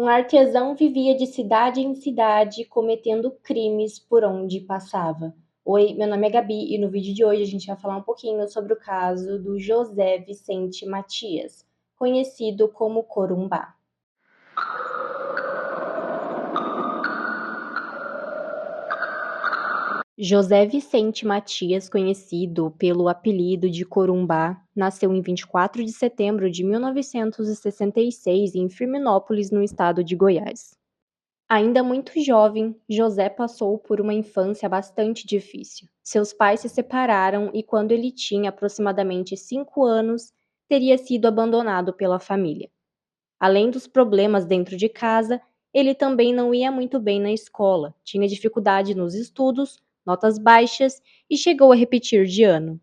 Um artesão vivia de cidade em cidade cometendo crimes por onde passava. Oi, meu nome é Gabi e no vídeo de hoje a gente vai falar um pouquinho sobre o caso do José Vicente Matias, conhecido como Corumbá. José Vicente Matias, conhecido pelo apelido de Corumbá, nasceu em 24 de setembro de 1966 em Firminópolis, no estado de Goiás. Ainda muito jovem, José passou por uma infância bastante difícil. Seus pais se separaram e, quando ele tinha aproximadamente 5 anos, teria sido abandonado pela família. Além dos problemas dentro de casa, ele também não ia muito bem na escola, tinha dificuldade nos estudos, notas baixas e chegou a repetir de ano.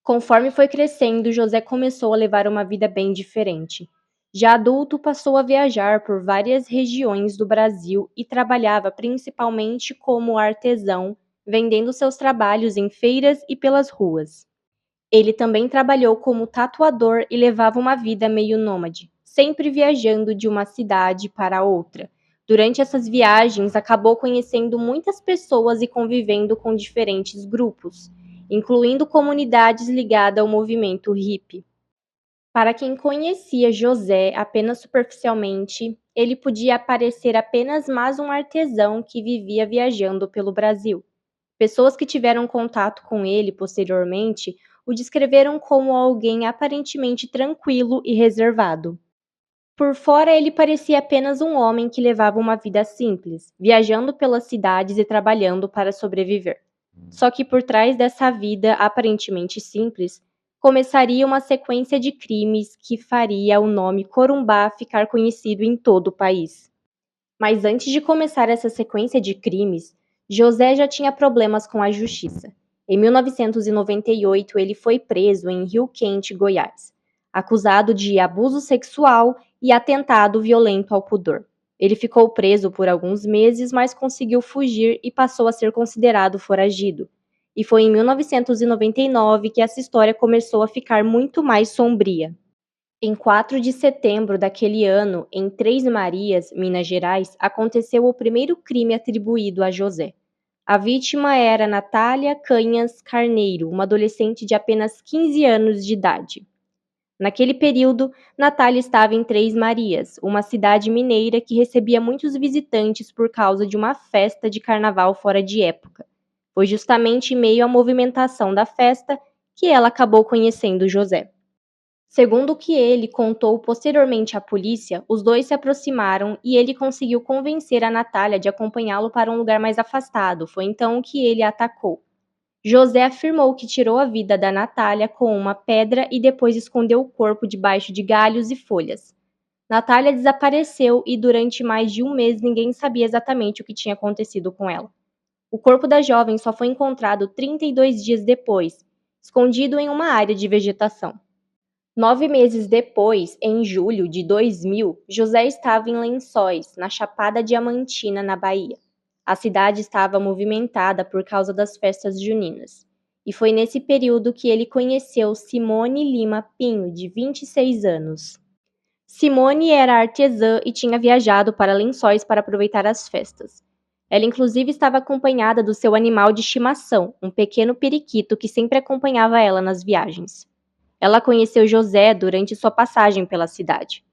Conforme foi crescendo, José começou a levar uma vida bem diferente. Já adulto, passou a viajar por várias regiões do Brasil e trabalhava principalmente como artesão, vendendo seus trabalhos em feiras e pelas ruas. Ele também trabalhou como tatuador e levava uma vida meio nômade, sempre viajando de uma cidade para outra. Durante essas viagens, acabou conhecendo muitas pessoas e convivendo com diferentes grupos, incluindo comunidades ligadas ao movimento hippie. Para quem conhecia José apenas superficialmente, ele podia parecer apenas mais um artesão que vivia viajando pelo Brasil. Pessoas que tiveram contato com ele posteriormente o descreveram como alguém aparentemente tranquilo e reservado. Por fora, ele parecia apenas um homem que levava uma vida simples, viajando pelas cidades e trabalhando para sobreviver. Só que por trás dessa vida aparentemente simples, começaria uma sequência de crimes que faria o nome Corumbá ficar conhecido em todo o país. Mas antes de começar essa sequência de crimes, José já tinha problemas com a justiça. Em 1998, ele foi preso em Rio Quente, Goiás, acusado de abuso sexual e atentado violento ao pudor. Ele ficou preso por alguns meses, mas conseguiu fugir e passou a ser considerado foragido. E foi em 1999 que essa história começou a ficar muito mais sombria. Em 4 de setembro daquele ano, em Três Marias, Minas Gerais, aconteceu o primeiro crime atribuído a José. A vítima era Natália Canhas Carneiro, uma adolescente de apenas 15 anos de idade. Naquele período, Natália estava em Três Marias, uma cidade mineira que recebia muitos visitantes por causa de uma festa de carnaval fora de época. Foi justamente em meio à movimentação da festa que ela acabou conhecendo José. Segundo o que ele contou posteriormente à polícia, os dois se aproximaram e ele conseguiu convencer a Natália de acompanhá-lo para um lugar mais afastado. Foi então que ele a atacou. José afirmou que tirou a vida da Natália com uma pedra e depois escondeu o corpo debaixo de galhos e folhas. Natália desapareceu e durante mais de um mês ninguém sabia exatamente o que tinha acontecido com ela. O corpo da jovem só foi encontrado 32 dias depois, escondido em uma área de vegetação. 9 meses depois, em julho de 2000, José estava em Lençóis, na Chapada Diamantina, na Bahia. A cidade estava movimentada por causa das festas juninas. E foi nesse período que ele conheceu Simone Lima Pinho, de 26 anos. Simone era artesã e tinha viajado para Lençóis para aproveitar as festas. Ela inclusive estava acompanhada do seu animal de estimação, um pequeno periquito que sempre acompanhava ela nas viagens. Ela conheceu José durante sua passagem pela cidade.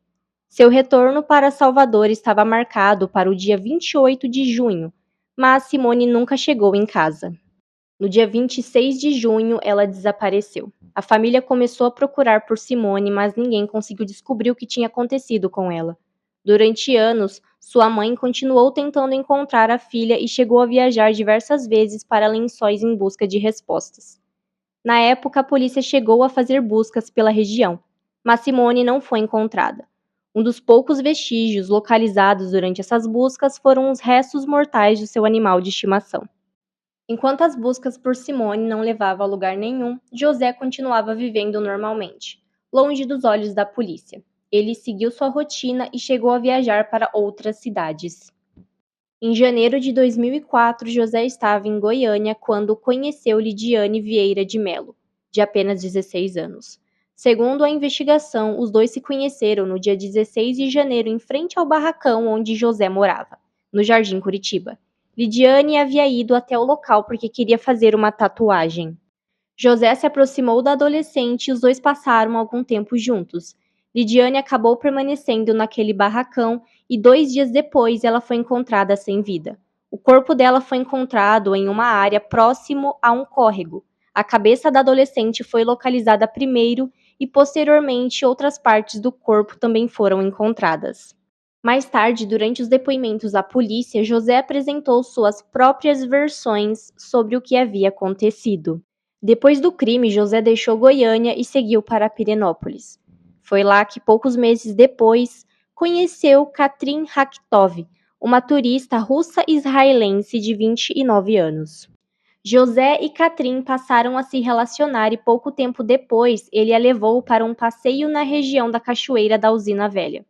Seu retorno para Salvador estava marcado para o dia 28 de junho, mas Simone nunca chegou em casa. No dia 26 de junho, ela desapareceu. A família começou a procurar por Simone, mas ninguém conseguiu descobrir o que tinha acontecido com ela. Durante anos, sua mãe continuou tentando encontrar a filha e chegou a viajar diversas vezes para Lençóis em busca de respostas. Na época, a polícia chegou a fazer buscas pela região, mas Simone não foi encontrada. Um dos poucos vestígios localizados durante essas buscas foram os restos mortais do seu animal de estimação. Enquanto as buscas por Simone não levavam a lugar nenhum, José continuava vivendo normalmente, longe dos olhos da polícia. Ele seguiu sua rotina e chegou a viajar para outras cidades. Em janeiro de 2004, José estava em Goiânia quando conheceu Lidiane Vieira de Mello, de apenas 16 anos. Segundo a investigação, os dois se conheceram no dia 16 de janeiro em frente ao barracão onde José morava, no Jardim Curitiba. Lidiane havia ido até o local porque queria fazer uma tatuagem. José se aproximou da adolescente e os dois passaram algum tempo juntos. Lidiane acabou permanecendo naquele barracão e 2 dias depois ela foi encontrada sem vida. O corpo dela foi encontrado em uma área próximo a um córrego. A cabeça da adolescente foi localizada primeiro e posteriormente outras partes do corpo também foram encontradas. Mais tarde, durante os depoimentos à polícia, José apresentou suas próprias versões sobre o que havia acontecido. Depois do crime, José deixou Goiânia e seguiu para Pirenópolis. Foi lá que, poucos meses depois, conheceu Katrin Rakhtov, uma turista russa-israelense de 29 anos. José e Katrin passaram a se relacionar e pouco tempo depois ele a levou para um passeio na região da Cachoeira da Usina Velha.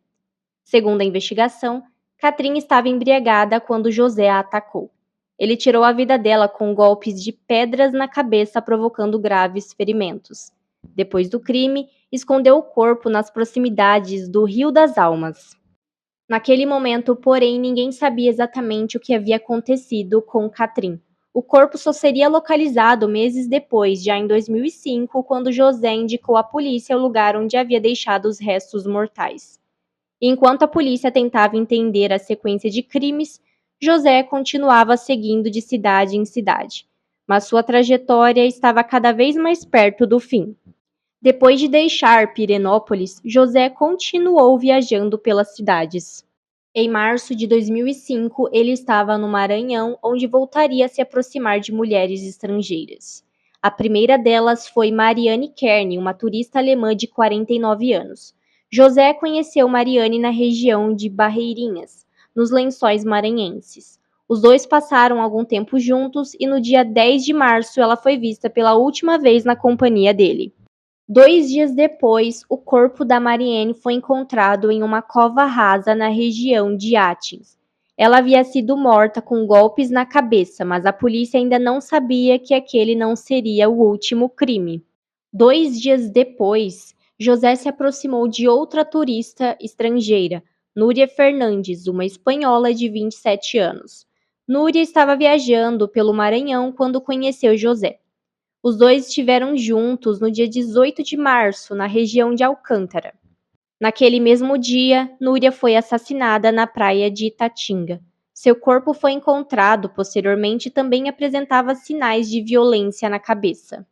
Segundo a investigação, Katrin estava embriagada quando José a atacou. Ele tirou a vida dela com golpes de pedras na cabeça, provocando graves ferimentos. Depois do crime, escondeu o corpo nas proximidades do Rio das Almas. Naquele momento, porém, ninguém sabia exatamente o que havia acontecido com Katrin. O corpo só seria localizado meses depois, já em 2005, quando José indicou à polícia o lugar onde havia deixado os restos mortais. Enquanto a polícia tentava entender a sequência de crimes, José continuava seguindo de cidade em cidade, mas sua trajetória estava cada vez mais perto do fim. Depois de deixar Pirenópolis, José continuou viajando pelas cidades. Em março de 2005, ele estava no Maranhão, onde voltaria a se aproximar de mulheres estrangeiras. A primeira delas foi Mariane Kern, uma turista alemã de 49 anos. José conheceu Mariane na região de Barreirinhas, nos Lençóis Maranhenses. Os dois passaram algum tempo juntos e no dia 10 de março ela foi vista pela última vez na companhia dele. 2 dias depois, o corpo da Mariane foi encontrado em uma cova rasa na região de Atins. Ela havia sido morta com golpes na cabeça, mas a polícia ainda não sabia que aquele não seria o último crime. 2 dias depois, José se aproximou de outra turista estrangeira, Núria Fernandes, uma espanhola de 27 anos. Núria estava viajando pelo Maranhão quando conheceu José. Os dois estiveram juntos no dia 18 de março, na região de Alcântara. Naquele mesmo dia, Núria foi assassinada na praia de Itatinga. Seu corpo foi encontrado posteriormente e também apresentava sinais de violência na cabeça.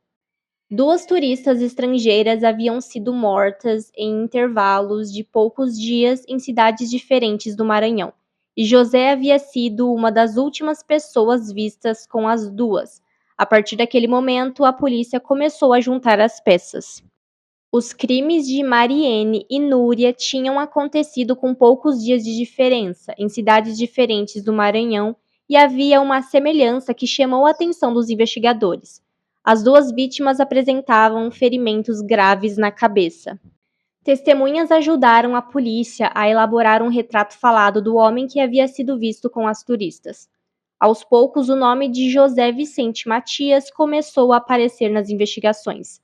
2 turistas estrangeiras haviam sido mortas em intervalos de poucos dias em cidades diferentes do Maranhão, e José havia sido uma das últimas pessoas vistas com as duas. A partir daquele momento, a polícia começou a juntar as peças. Os crimes de Mariene e Núria tinham acontecido com poucos dias de diferença, em cidades diferentes do Maranhão, e havia uma semelhança que chamou a atenção dos investigadores. As duas vítimas apresentavam ferimentos graves na cabeça. Testemunhas ajudaram a polícia a elaborar um retrato falado do homem que havia sido visto com as turistas. Aos poucos, o nome de José Vicente Matias começou a aparecer nas investigações.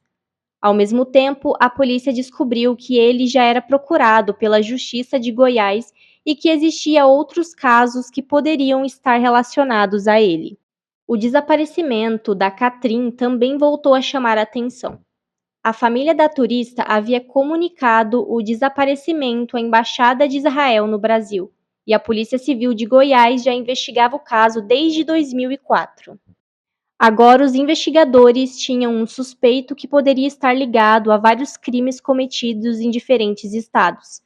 Ao mesmo tempo, a polícia descobriu que ele já era procurado pela Justiça de Goiás e que existia outros casos que poderiam estar relacionados a ele. O desaparecimento da Katrin também voltou a chamar a atenção. A família da turista havia comunicado o desaparecimento à Embaixada de Israel no Brasil, e a Polícia Civil de Goiás já investigava o caso desde 2004. Agora, os investigadores tinham um suspeito que poderia estar ligado a vários crimes cometidos em diferentes estados,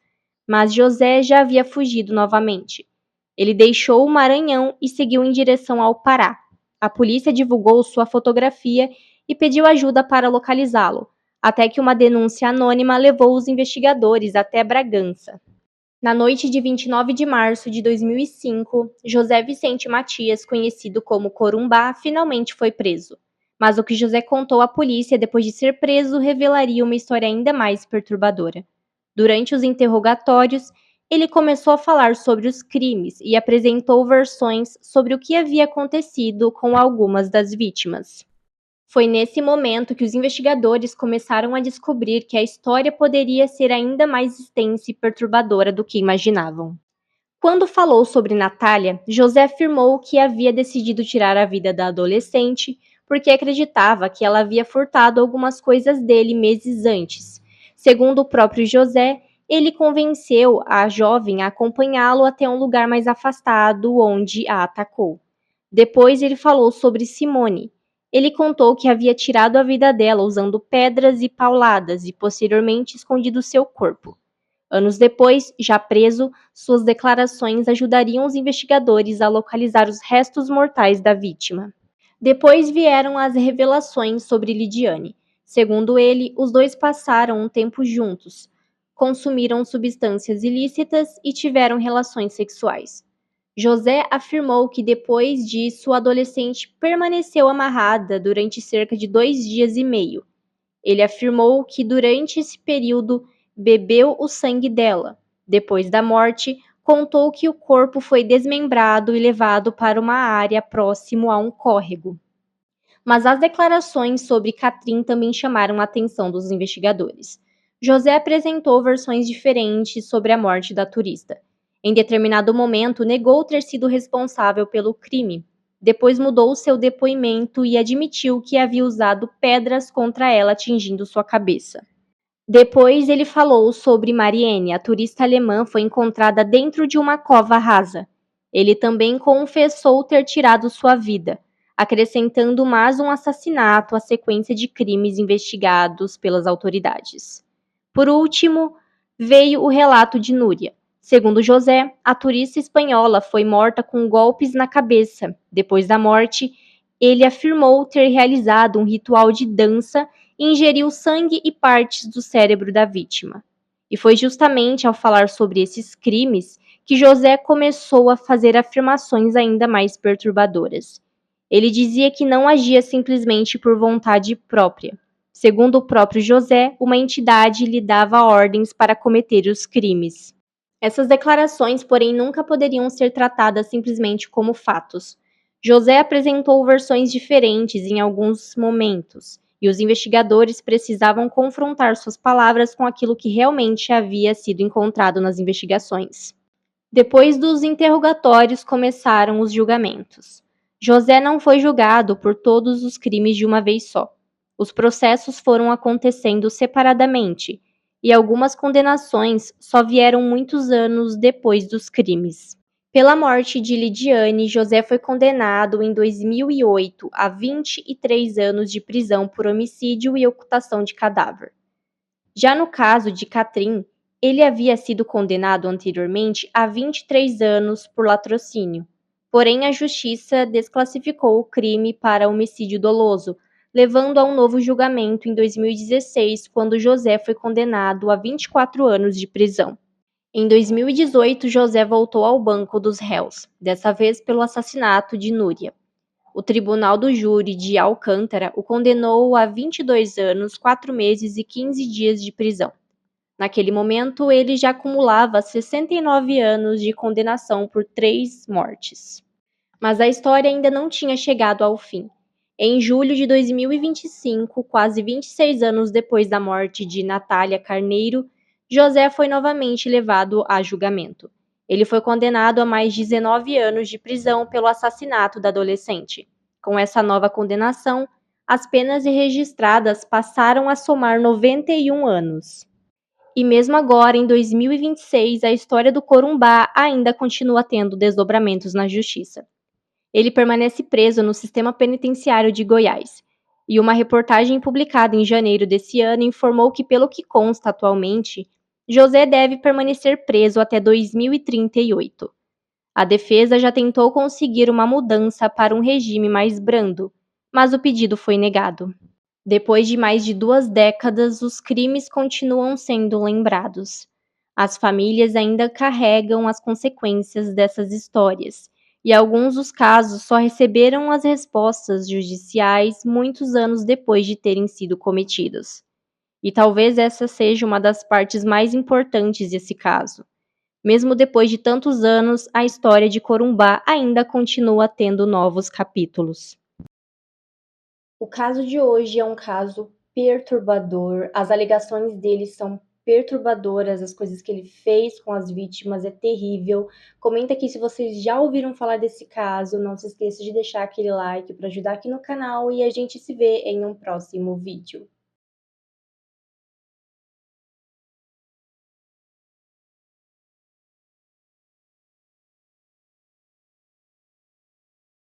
mas José já havia fugido novamente. Ele deixou o Maranhão e seguiu em direção ao Pará. A polícia divulgou sua fotografia e pediu ajuda para localizá-lo, até que uma denúncia anônima levou os investigadores até Bragança. Na noite de 29 de março de 2005, José Vicente Matias, conhecido como Corumbá, finalmente foi preso. Mas o que José contou à polícia depois de ser preso revelaria uma história ainda mais perturbadora. Durante os interrogatórios, ele começou a falar sobre os crimes e apresentou versões sobre o que havia acontecido com algumas das vítimas. Foi nesse momento que os investigadores começaram a descobrir que a história poderia ser ainda mais extensa e perturbadora do que imaginavam. Quando falou sobre Natália, José afirmou que havia decidido tirar a vida da adolescente porque acreditava que ela havia furtado algumas coisas dele meses antes. Segundo o próprio José, ele convenceu a jovem a acompanhá-lo até um lugar mais afastado onde a atacou. Depois ele falou sobre Simone. Ele contou que havia tirado a vida dela usando pedras e pauladas e posteriormente escondido seu corpo. Anos depois, já preso, suas declarações ajudariam os investigadores a localizar os restos mortais da vítima. Depois vieram as revelações sobre Lidiane. Segundo ele, os dois passaram um tempo juntos, consumiram substâncias ilícitas e tiveram relações sexuais. José afirmou que depois disso a adolescente permaneceu amarrada durante cerca de 2 dias e meio. Ele afirmou que durante esse período bebeu o sangue dela. Depois da morte, contou que o corpo foi desmembrado e levado para uma área próximo a um córrego. Mas as declarações sobre Catrin também chamaram a atenção dos investigadores. José apresentou versões diferentes sobre a morte da turista. Em determinado momento, negou ter sido responsável pelo crime. Depois mudou seu depoimento e admitiu que havia usado pedras contra ela, atingindo sua cabeça. Depois ele falou sobre Marianne, a turista alemã foi encontrada dentro de uma cova rasa. Ele também confessou ter tirado sua vida, acrescentando mais um assassinato à sequência de crimes investigados pelas autoridades. Por último, veio o relato de Núria. Segundo José, a turista espanhola foi morta com golpes na cabeça. Depois da morte, ele afirmou ter realizado um ritual de dança e ingeriu sangue e partes do cérebro da vítima. E foi justamente ao falar sobre esses crimes que José começou a fazer afirmações ainda mais perturbadoras. Ele dizia que não agia simplesmente por vontade própria. Segundo o próprio José, uma entidade lhe dava ordens para cometer os crimes. Essas declarações, porém, nunca poderiam ser tratadas simplesmente como fatos. José apresentou versões diferentes em alguns momentos, e os investigadores precisavam confrontar suas palavras com aquilo que realmente havia sido encontrado nas investigações. Depois dos interrogatórios, começaram os julgamentos. José não foi julgado por todos os crimes de uma vez só. Os processos foram acontecendo separadamente, e algumas condenações só vieram muitos anos depois dos crimes. Pela morte de Lidiane, José foi condenado em 2008 a 23 anos de prisão por homicídio e ocultação de cadáver. Já no caso de Catrin, ele havia sido condenado anteriormente a 23 anos por latrocínio. Porém, a justiça desclassificou o crime para homicídio doloso, levando a um novo julgamento em 2016, quando José foi condenado a 24 anos de prisão. Em 2018, José voltou ao banco dos réus, dessa vez pelo assassinato de Núria. O Tribunal do Júri de Alcântara o condenou a 22 anos, 4 meses e 15 dias de prisão. Naquele momento, ele já acumulava 69 anos de condenação por 3 mortes. Mas a história ainda não tinha chegado ao fim. Em julho de 2025, quase 26 anos depois da morte de Natália Carneiro, José foi novamente levado a julgamento. Ele foi condenado a mais 19 anos de prisão pelo assassinato da adolescente. Com essa nova condenação, as penas registradas passaram a somar 91 anos. E mesmo agora, em 2026, a história do Corumbá ainda continua tendo desdobramentos na justiça. Ele permanece preso no sistema penitenciário de Goiás. E uma reportagem publicada em janeiro desse ano informou que, pelo que consta atualmente, José deve permanecer preso até 2038. A defesa já tentou conseguir uma mudança para um regime mais brando, mas o pedido foi negado. Depois de mais de 2 décadas, os crimes continuam sendo lembrados. As famílias ainda carregam as consequências dessas histórias, e alguns dos casos só receberam as respostas judiciais muitos anos depois de terem sido cometidos. E talvez essa seja uma das partes mais importantes desse caso. Mesmo depois de tantos anos, a história de Corumbá ainda continua tendo novos capítulos. O caso de hoje é um caso perturbador, as alegações dele são perturbadoras, as coisas que ele fez com as vítimas é terrível. Comenta aqui se vocês já ouviram falar desse caso, não se esqueça de deixar aquele like para ajudar aqui no canal e a gente se vê em um próximo vídeo.